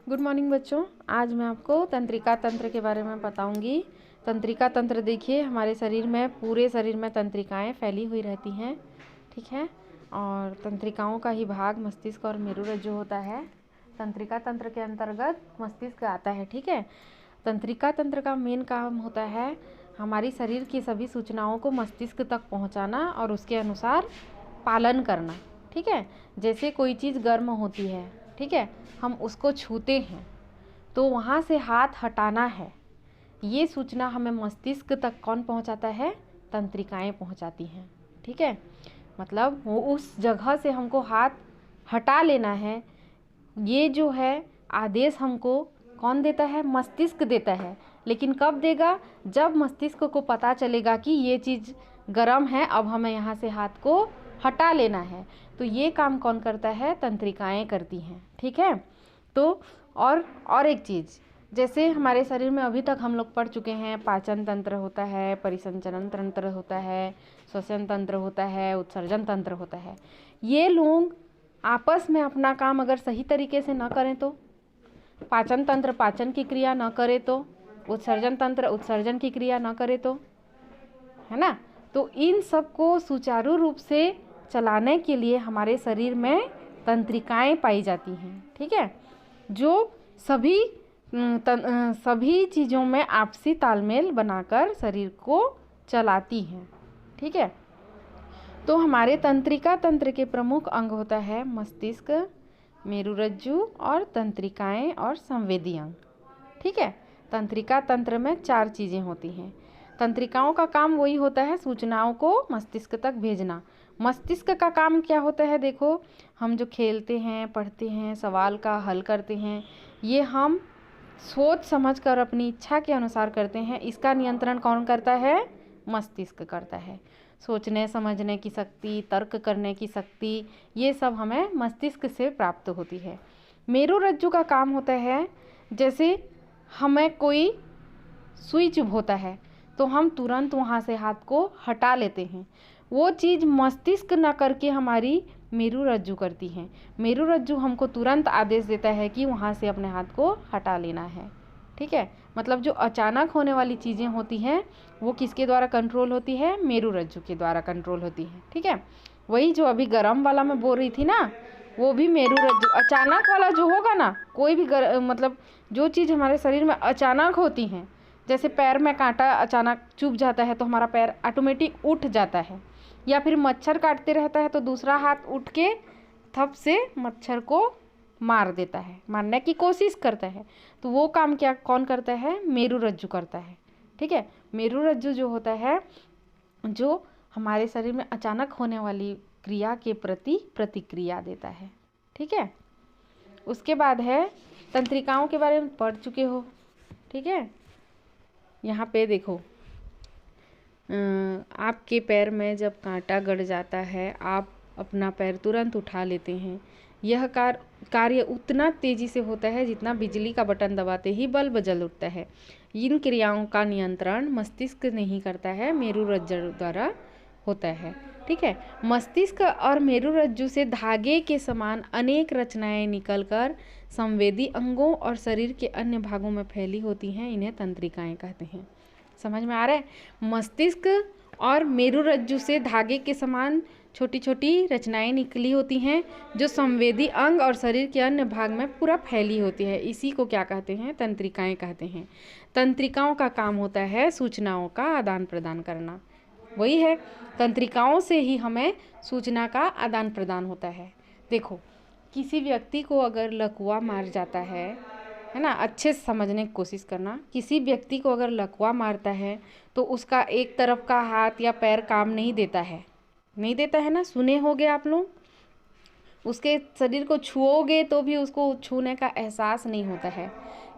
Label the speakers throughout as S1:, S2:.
S1: Good morning बच्चों। आज मैं आपको तंत्रिका तंत्र के बारे में बताऊंगी। तंत्रिका तंत्र देखिए, हमारे शरीर में, पूरे शरीर में तंत्रिकाएं फैली हुई रहती हैं, ठीक है। और तंत्रिकाओं का ही भाग मस्तिष्क और मेरुरज्जु होता है। तंत्रिका तंत्र के अंतर्गत मस्तिष्क आता है, ठीक है। तंत्रिका तंत्र का मेन काम होता है हमारी शरीर की सभी सूचनाओं को मस्तिष्क तक पहुंचाना और उसके अनुसार पालन करना, ठीक है। जैसे कोई चीज़ गर्म होती है, ठीक है, हम उसको छूते हैं तो वहाँ से हाथ हटाना है, ये सूचना हमें मस्तिष्क तक कौन पहुँचाता है? तंत्रिकाएं पहुँचाती हैं, ठीक है। मतलब वो उस जगह से हमको हाथ हटा लेना है, ये जो है आदेश हमको कौन देता है? मस्तिष्क देता है। लेकिन कब देगा? जब मस्तिष्क को पता चलेगा कि ये चीज़ गर्म है, अब हमें यहाँ से हाथ को हटा लेना है। तो ये काम कौन करता है? तंत्रिकाएं करती हैं, ठीक है। तो और एक चीज़, जैसे हमारे शरीर में अभी तक हम लोग पढ़ चुके हैं, पाचन तंत्र होता है, परिसंचरण तंत्र होता है, श्वसन तंत्र होता है, उत्सर्जन तंत्र होता है। ये लोग आपस में अपना काम अगर सही तरीके से न करें तो, पाचन तंत्र पाचन की क्रिया न करे तो, उत्सर्जन तंत्र उत्सर्जन की क्रिया न करे तो, है ना। तो इन सब को सुचारू रूप से चलाने के लिए हमारे शरीर में तंत्रिकाएं पाई जाती हैं, ठीक है, जो सभी चीज़ों में आपसी तालमेल बनाकर शरीर को चलाती हैं, ठीक है। तो हमारे तंत्रिका तंत्र के प्रमुख अंग होता है मस्तिष्क, मेरुरज्जु और तंत्रिकाएं और संवेदी अंग, ठीक है। तंत्रिका तंत्र में 4 चीज़ें होती हैं। तंत्रिकाओं का काम वही होता है सूचनाओं को मस्तिष्क तक भेजना। मस्तिष्क का काम क्या होता है? देखो, हम जो खेलते हैं, पढ़ते हैं, सवाल का हल करते हैं, ये हम सोच समझ कर अपनी इच्छा के अनुसार करते हैं। इसका नियंत्रण कौन करता है? मस्तिष्क करता है। सोचने समझने की शक्ति, तर्क करने की शक्ति, ये सब हमें मस्तिष्क से प्राप्त होती है। मेरुरज्जु का काम होता है, जैसे हमें कोई सुई चुभ होता है तो हम तुरंत वहाँ से हाथ को हटा लेते हैं। वो चीज़ मस्तिष्क ना करके हमारी मेरुरज्जु करती है। मेरुरज्जु हमको तुरंत आदेश देता है कि वहाँ से अपने हाथ को हटा लेना है, ठीक है। मतलब जो अचानक होने वाली चीज़ें होती हैं वो किसके द्वारा कंट्रोल होती है? मेरुरज्जु के द्वारा कंट्रोल होती है, ठीक है। वही जो अभी गरम वाला मैं बोल रही थी ना, वो भी मेरुरज्जु। अचानक वाला जो होगा ना, कोई भी मतलब जो चीज़ हमारे शरीर में अचानक होती हैं, जैसे पैर में कांटा अचानक चुभ जाता है तो हमारा पैर ऑटोमेटिक उठ जाता है, या फिर मच्छर काटते रहता है तो दूसरा हाथ उठ के थप से मच्छर को मार देता है, मारने की कोशिश करता है। तो वो काम क्या कौन करता है? मेरुरज्जु करता है, ठीक है। मेरुरज्जु जो होता है, जो हमारे शरीर में अचानक होने वाली क्रिया के प्रति प्रतिक्रिया देता है, ठीक है। उसके बाद है, तंत्रिकाओं के बारे में पढ़ चुके हो, ठीक है। यहाँ पे देखो, आपके पैर में जब कांटा गड़ जाता है, आप अपना पैर तुरंत उठा लेते हैं। यह कार्य उतना तेज़ी से होता है जितना बिजली का बटन दबाते ही बल्ब जल उठता है। इन क्रियाओं का नियंत्रण मस्तिष्क नहीं करता है, मेरुरज्जु द्वारा होता है, ठीक है। मस्तिष्क और मेरुरज्जु से धागे के समान अनेक रचनाएं निकलकर संवेदी अंगों और शरीर के अन्य भागों में फैली होती हैं। इन्हें तंत्रिकाएं कहते हैं। समझ में आ रहा है? मस्तिष्क और मेरुरज्जु से धागे के समान छोटी छोटी रचनाएं निकली होती हैं, जो संवेदी अंग और शरीर के अन्य भाग में पूरा फैली होती है। इसी को क्या कहते हैं? तंत्रिकाएं कहते हैं। तंत्रिकाओं का काम होता है सूचनाओं का आदान प्रदान करना। वही है, तंत्रिकाओं से ही हमें सूचना का आदान प्रदान होता है। देखो, किसी व्यक्ति को अगर लकवा मार जाता है ना, अच्छे से समझने की कोशिश करना। किसी व्यक्ति को अगर लकवा मारता है तो उसका एक तरफ का हाथ या पैर काम नहीं देता है ना, सुने होगे आप लोग। उसके शरीर को छुओगे तो भी उसको छूने का एहसास नहीं होता है,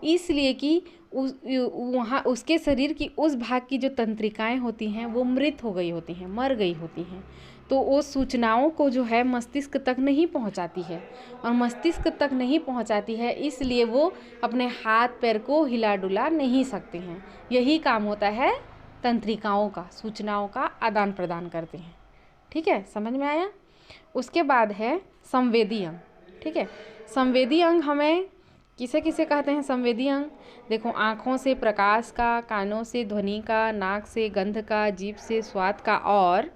S1: इसलिए कि वहाँ उसके शरीर की उस भाग की जो तंत्रिकाएं होती हैं वो मृत हो गई होती हैं, मर गई होती हैं। तो वो सूचनाओं को जो है मस्तिष्क तक नहीं पहुंचाती है, और मस्तिष्क तक नहीं पहुंचाती है इसलिए वो अपने हाथ पैर को हिला डुला नहीं सकते हैं। यही काम होता है तंत्रिकाओं का, सूचनाओं का आदान प्रदान करते हैं, ठीक है। समझ में आया? उसके बाद है संवेदी अंग, ठीक है। संवेदी अंग हमें किसे किसे कहते हैं संवेदी अंग? देखो, आँखों से प्रकाश का, कानों से ध्वनि का, नाक से गंध का, जीभ से स्वाद का और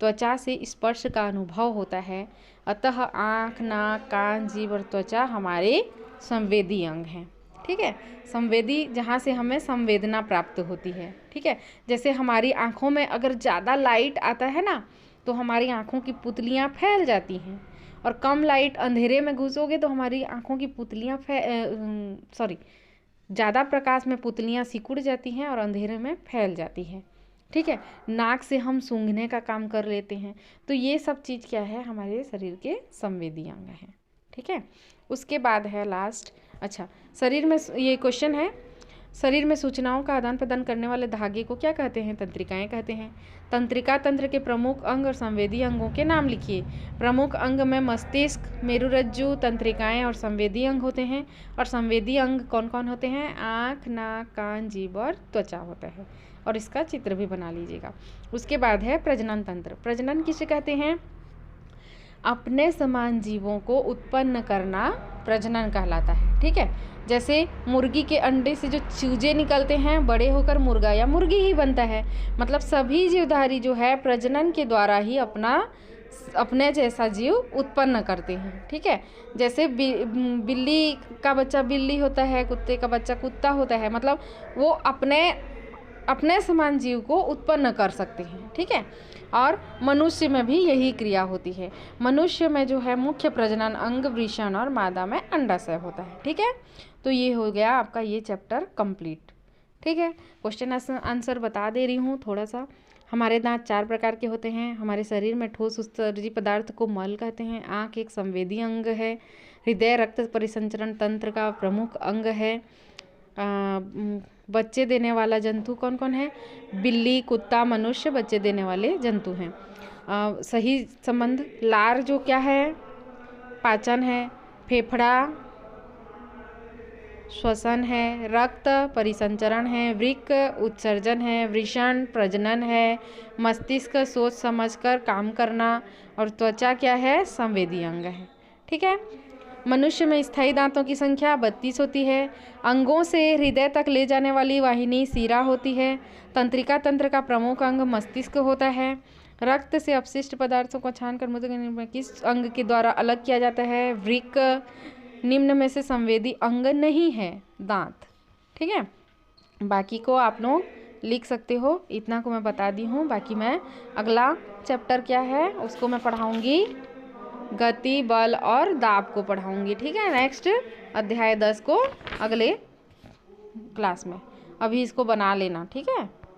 S1: त्वचा से स्पर्श का अनुभव होता है। अतः आँख, नाक, कान, जीभ और त्वचा हमारे संवेदी अंग हैं। ठीक है, संवेदी जहाँ से हमें संवेदना प्राप्त होती है। ठीक है, जैसे हमारी आँखों में अगर ज़्यादा लाइट आता है ना, तो हमारी आँखों की पुतलियाँ फैल जाती हैं, और कम लाइट अंधेरे में घुसोगे तो हमारी आँखों की पुतलियाँ ज़्यादा प्रकाश में पुतलियाँ सिकुड़ जाती हैं और अंधेरे में फैल जाती है। ठीक है, नाक से हम सूंघने का काम कर लेते हैं। तो ये सब चीज़ क्या है, हमारे शरीर के संवेदी अंग हैं। ठीक है, उसके बाद है लास्ट, अच्छा, शरीर में ये क्वेश्चन है, शरीर में सूचनाओं का आदान प्रदान करने वाले धागे को क्या कहते हैं? तंत्रिकाएं कहते हैं। तंत्रिका तंत्र के प्रमुख अंग और संवेदी अंगों के नाम लिखिए। प्रमुख अंग में मस्तिष्क, मेरुरज्जु, तंत्रिकाएं और संवेदी अंग होते हैं। और संवेदी अंग कौन कौन होते हैं? आँख, नाक, कान, जीभ और त्वचा होता है। और इसका चित्र भी बना लीजिएगा। उसके बाद है प्रजनन तंत्र। प्रजनन किसे कहते हैं? अपने समान जीवों को उत्पन्न करना प्रजनन कहलाता है। ठीक है, जैसे मुर्गी के अंडे से जो चूजे निकलते हैं, बड़े होकर मुर्गा या मुर्गी ही बनता है। मतलब सभी जीवधारी जो है प्रजनन के द्वारा ही अपने जैसा जीव उत्पन्न करते हैं। ठीक है, जैसे बिल्ली का बच्चा बिल्ली होता है, कुत्ते का बच्चा कुत्ता होता है, मतलब वो अपने समान जीव को उत्पन्न कर सकते हैं। ठीक है, और मनुष्य में भी यही क्रिया होती है। मनुष्य में जो है मुख्य प्रजनन अंग वृषण और मादा में अंडाशय होता है। ठीक है, तो ये हो गया आपका ये चैप्टर कंप्लीट। ठीक है, क्वेश्चन आंसर बता दे रही हूँ थोड़ा सा। हमारे दांत 4 प्रकार के होते हैं। हमारे शरीर में ठोस उत्सर्जी पदार्थ को मल कहते हैं। आँख एक संवेदी अंग है। हृदय रक्त परिसंचरण तंत्र का प्रमुख अंग है। बच्चे देने वाला जंतु कौन कौन है? बिल्ली, कुत्ता, मनुष्य बच्चे देने वाले जंतु हैं। सही संबंध, लार जो क्या है? पाचन है। फेफड़ा श्वसन है। रक्त परिसंचरण है। वृक्क उत्सर्जन है। वृषण प्रजनन है। मस्तिष्क सोच समझकर काम करना। और त्वचा क्या है? संवेदी अंग है। ठीक है, मनुष्य में स्थायी दांतों की संख्या 32 होती है। अंगों से हृदय तक ले जाने वाली वाहिनी शिरा होती है। तंत्रिका तंत्र का प्रमुख अंग मस्तिष्क होता है। रक्त से अपशिष्ट पदार्थों को छानकर मूत्र में किस अंग के द्वारा अलग किया जाता है? वृक्क। निम्न में से संवेदी अंग नहीं है दांत। ठीक है, बाकी को आप लोग लिख सकते हो, इतना को मैं बता दी हूँ। बाकी मैं अगला चैप्टर क्या है उसको मैं पढ़ाऊँगी, गति, बल और दाब को पढ़ाऊंगी। ठीक है, नेक्स्ट अध्याय 10 को अगले क्लास में। अभी इसको बना लेना। ठीक है।